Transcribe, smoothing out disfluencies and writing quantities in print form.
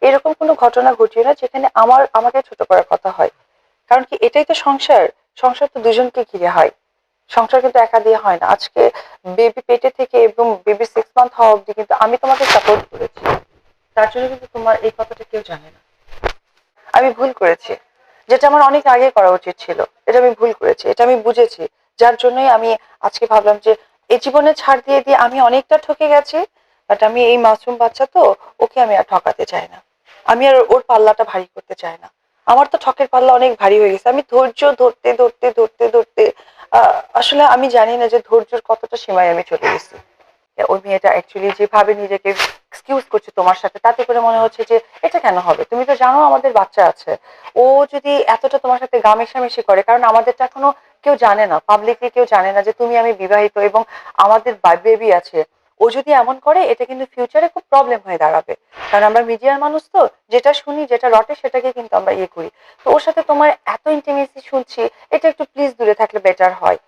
এরকম কোনো ঘটনা ঘটিও না যেখানে আমাকে ছোট করার কথা হয়। কারণ কি, এটাই তো সংসার। সংসার তো দুজনকে ঘিরে হয়। সংসার কিন্তু একা দিয়ে হয় না। আজকে বেবি পেটে থেকে এবং বেবি 6 মান্থ হওয়া অব্দি কিন্তু আমি তোমাকে সাপোর্ট করেছি। তার জন্য কিন্তু তোমার এই কথাটা কেউ জানে না। আমি ভুল করেছি, যেটা আমার অনেক আগে করা উচিত ছিল। এটা আমি ভুল করেছি, এটা আমি বুঝেছি। যার জন্যই আমি আজকে ভাবলাম যে এই জীবনে ছাড় দিয়ে দিয়ে আমি অনেকটা ঠকে গেছি। বাট আমি এই মাসুম বাচ্চা তো, ওকে আমি আর ঠকাতে চাই না। আমি আর ওর পাল্লাটা ভারী করতে চাই না। আমার তো ঠকের পাল্লা অনেক ভারী হয়ে গেছে। আমি ধৈর্য ধরতে ধরতে ধরতে ধরতে আসলে আমি জানি না যে ধৈর্যের কতটা সীমায় আমি চলে গেছি। ওই মেয়েটা অ্যাকচুয়ালি যেভাবে নিজেকে এক্সকিউজ করছে তোমার সাথে, তাতে করে মনে হচ্ছে যে এটা কেন হবে, তুমি তো জানো আমাদের বাচ্চা আছে। ও যদি এতটা তোমার সাথে গা মেশামেশি করে, কারণ আমাদেরটা এখনো কেউ জানে না, পাবলিকলি কেউ জানে না যে তুমি আমি বিবাহিত এবং আমাদের বেবি আছে। ও যদি এমন করে, এটা কিন্তু ফিউচারে খুব প্রবলেম হয়ে দাঁড়াবে। কারণ আমরা মিডিয়ার মানুষ তো, যেটা শুনি যেটা রটে সেটাকে কিন্তু আমরা ইয়ে করি। তো ওর সাথে তোমার এত ইন্টিমেসি শুনছি, এটা একটু প্লিজ দূরে থাকলে বেটার হয়।